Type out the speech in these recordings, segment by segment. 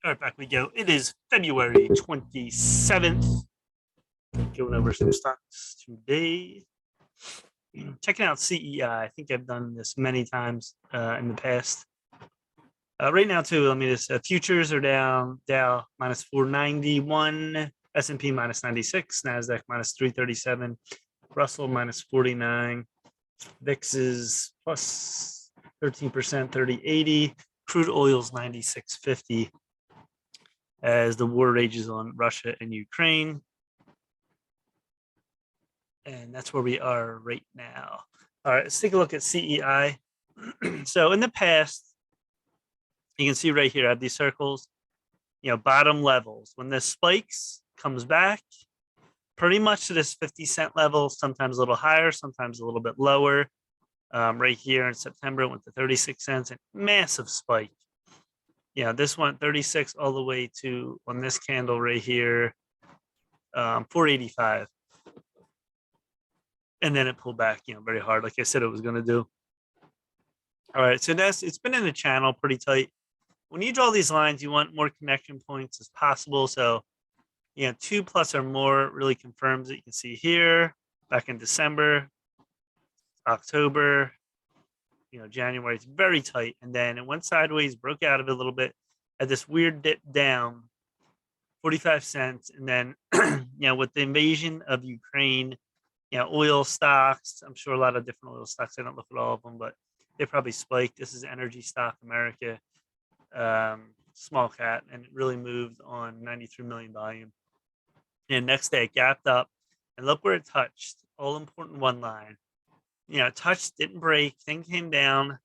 All right, back we go. It is February 27th. Going over some stocks today. Checking out CEI. I think I've done this many times in the past. Right now, too, futures are down. Dow minus 491, S&P minus 96, NASDAQ minus 337, Russell minus 49, VIX is plus 13%, 3080, crude oil's 96.50 as the war rages on Russia and Ukraine. And that's where we are right now. All right, let's take a look at CEI. So in the past, you can see right here, I have these circles, bottom levels. When this spikes, comes back pretty much to this 50-cent level, sometimes a little higher, sometimes a little bit lower. Right here in September, it went to 36 cents, and massive spike. This went 36 all the way to, on this candle right here, 485. And then it pulled back, very hard, like I said it was going to do. All right, so it's been in the channel pretty tight. When you draw these lines, you want more connection points as possible. So, 2 plus or more really confirms it. You can see here, back in December, October, January, it's very tight. And then it went sideways, broke out of it a little bit, had this weird dip down, 45 cents. And then, with the invasion of Ukraine, oil stocks, I'm sure a lot of different oil stocks, I don't look at all of them, but they probably spiked. This is Energy Stock America, small cap, and it really moved on 93 million volume. And next day it gapped up, and look where it touched. All important one line. It touched, didn't break, thing came down,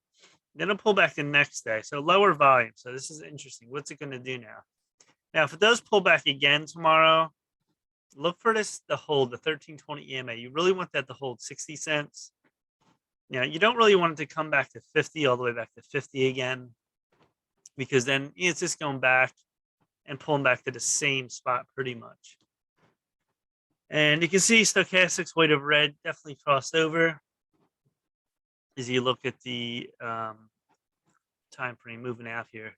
then it pulled back the next day. So lower volume. So this is interesting. What's it going to do now? Now, if it does pull back again tomorrow, look for this to hold the 1320 EMA. You really want that to hold 60 cents. You don't really want it to come back to 50, all the way back to 50 again, because then it's just going back and pulling back to the same spot pretty much. And you can see stochastics, white over red, definitely crossed over. As you look at the time frame moving out here.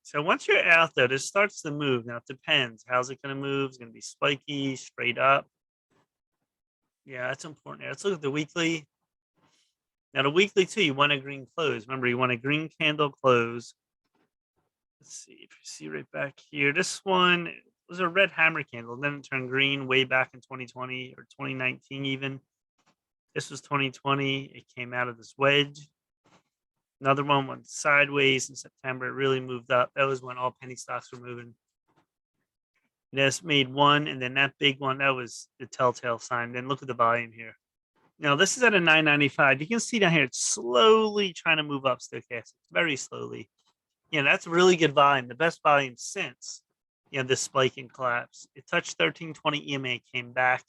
So once you're out though, this starts to move. Now it depends. How's it going to move? It's going to be spiky, straight up. Yeah, that's important. Let's look at the weekly. Now the weekly too, you want a green close. Remember, you want a green candle close. Let's see if you see right back here. This one was a red hammer candle. Then it turned green way back in 2020 or 2019 even. This was 2020. It came out of this wedge. Another one went sideways in September. It really moved up. That was when all penny stocks were moving. This made one, and then that big one, that was the telltale sign. Then look at the volume here. Now, this is at a 995. You can see down here, it's slowly trying to move up stochastics, very slowly. That's really good volume, the best volume since, this spike and collapse. It touched 1320 EMA, came back.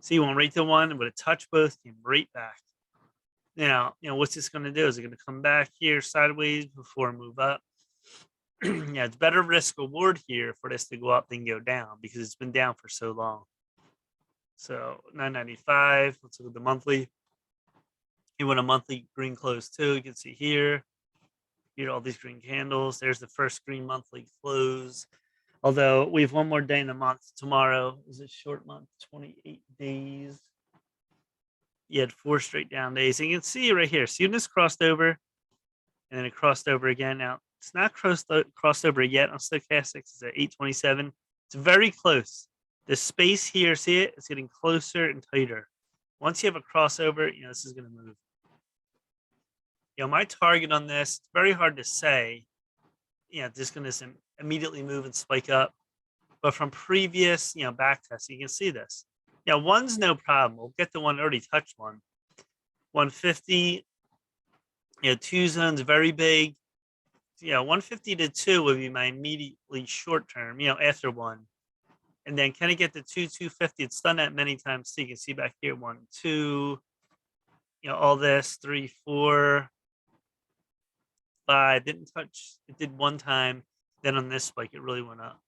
See, went right to one, but it touched both, came right back. Now, what's this going to do? Is it going to come back here sideways before move up? It's better risk reward here for this to go up than go down because it's been down for so long. So 995. Let's look at the monthly. You want a monthly green close too. You can see here all these green candles. There's the first green monthly close. Although we have one more day in the month. Tomorrow is a short month, 28 days. You had 4 straight down days. And you can see right here. See when this crossed over, and then it crossed over again. Now it's not crossed over yet on stochastics. It's at 827. It's very close. The space here, see it? It's getting closer and tighter. Once you have a crossover, this is going to move. My target on this, it's very hard to say. Just going to immediately move and spike up. But from previous, back tests, you can see this. One's no problem. We'll get the one already touched one. 150, 2 zones very big. 150 to 2 would be my immediately short term, after one. And then can I get the 250? It's done that many times. So you can see back here, 1, 2, all this, 3, 4, 5. Didn't touch. It did one time. Then on this spike, it really went up.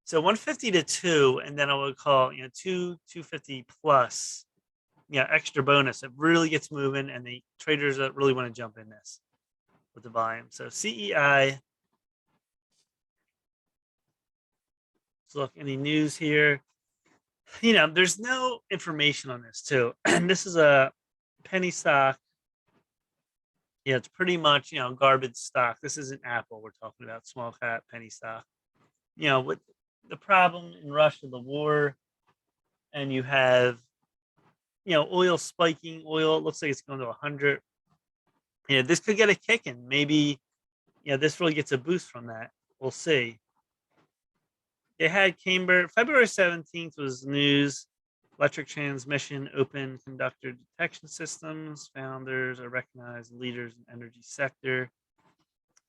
So 150 to 2, and then I would call 250 plus, extra bonus. It really gets moving, and the traders that really want to jump in this. with the volume. So CEI. Let's look any news here. There's no information on this too. And this is a penny stock. Yeah, it's pretty much, garbage stock. This isn't Apple. We're talking about small cap penny stock. With the problem in Russia, the war, and you have, oil spiking. Oil, it looks like it's going to 100. This could get a kick in. Maybe, this really gets a boost from that. We'll see. They had Camber, February 17th was news. Electric transmission, open conductor detection systems. Founders are recognized leaders in energy sector.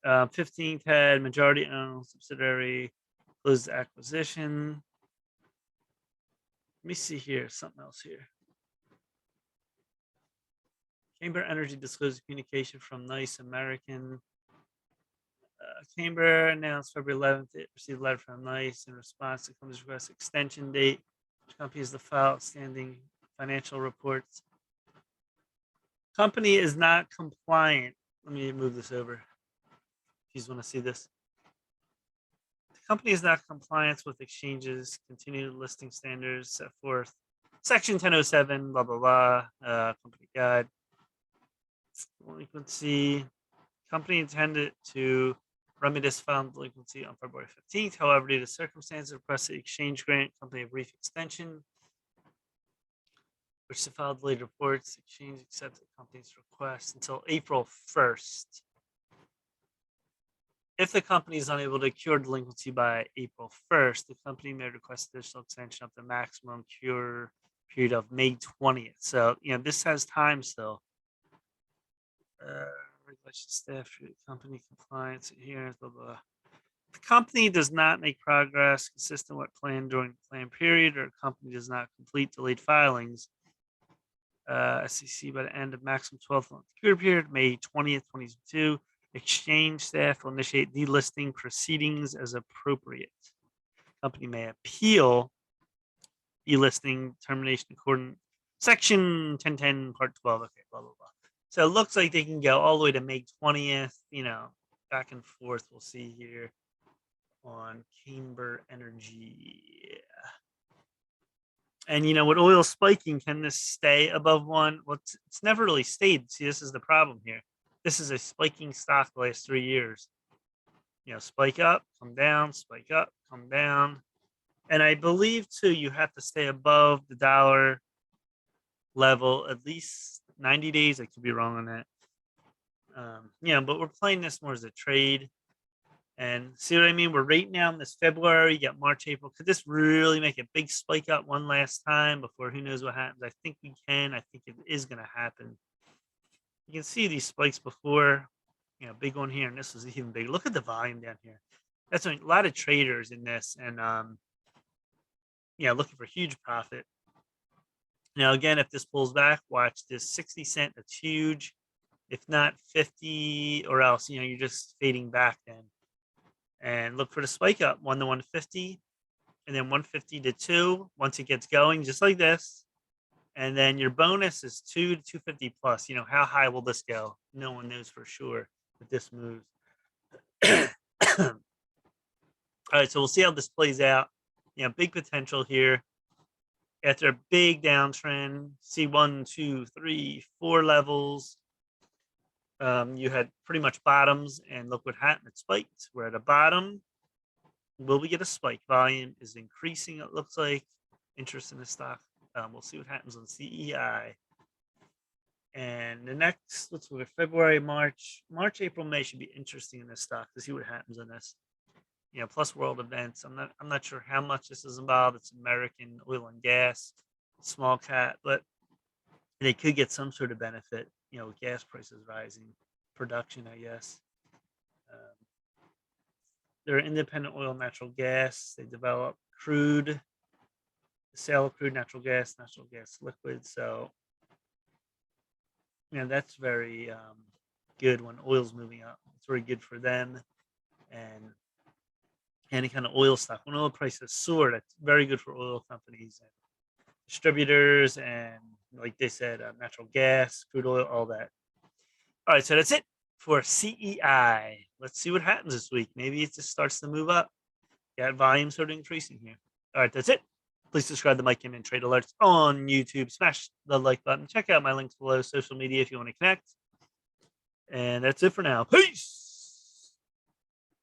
15th had majority owned subsidiary closed acquisition. Let me see here, something else here. Camber Energy disclosed communication from NICE American. Camber announced February 11th it received a letter from NICE in response to the company's request extension date. The company is to file outstanding financial reports. Company is not compliant. Let me move this over. If you want to see this. The company is not compliant with exchanges, continued listing standards set forth. Section 1007, blah, blah, blah, company guide. Delinquency. Company intended to remedy this found delinquency on February 15th. However, due to circumstances, requested exchange grant company a brief extension, which to file delayed reports. Exchange accepted the company's request until April 1st. If the company is unable to cure delinquency by April 1st, the company may request additional extension of the maximum cure period of May 20th. So, this has time still. Regulation staff, company compliance, adherence, blah, blah. The company does not make progress consistent with plan during the plan period, or company does not complete delayed filings. SEC by the end of maximum 12-month cure period, May 20th, 2022. Exchange staff will initiate delisting proceedings as appropriate. Company may appeal delisting termination according section 1010 part 12. Okay, blah, blah, blah. So it looks like they can go all the way to May 20th, back and forth. We'll see here on Camber Energy. And, with oil spiking, can this stay above one? Well, it's never really stayed. See, this is the problem here. This is a spiking stock the last 3 years. Spike up, come down, spike up, come down. And I believe, too, you have to stay above the dollar level at least 90 days. I could be wrong on that. But we're playing this more as a trade. And see what I mean? We're right now in this February, you got March, April. Could this really make a big spike up one last time before who knows what happens? I think we can. I think it is going to happen. You can see these spikes before, big one here, and this was even big. Look at the volume down here. That's a lot of traders in this, and looking for huge profit. Now, again, if this pulls back, watch this 60 cent. That's huge. If not 50, or else, you're just fading back then. And look for the spike up 1 to 150, and then 150 to 2 once it gets going, just like this. And then your bonus is 2 to 250 plus. How high will this go? No one knows for sure if this moves. All right, so we'll see how this plays out. Big potential here. After a big downtrend, see 1, 2, 3, 4 levels. You had pretty much bottoms, and look what happened. It spiked. We're at a bottom. Will we get a spike? Volume is increasing, it looks like. Interest in the stock. We'll see what happens on CEI. And the next, let's look at February, March, April, May should be interesting in this stock to see what happens on this. Plus world events. I'm not sure how much this is involved. It's American oil and gas, small cap, but they could get some sort of benefit. With gas prices rising, production, I guess. They're independent oil, natural gas. They develop crude, the sale of crude, natural gas liquid. So, that's very good when oil's moving up. It's very good for them. And any kind of oil stock. When oil prices soar, that's very good for oil companies and distributors, and like they said, natural gas, crude oil, all that. All right, so that's it. for CEI. Let's see what happens this week. Maybe it just starts to move up. Got volume sort of increasing here. All right, that's it. Please subscribe to Mike Kim and Trade Alerts on YouTube. Smash the like button. Check out my links below, social media if you want to connect. And that's it for now. Peace.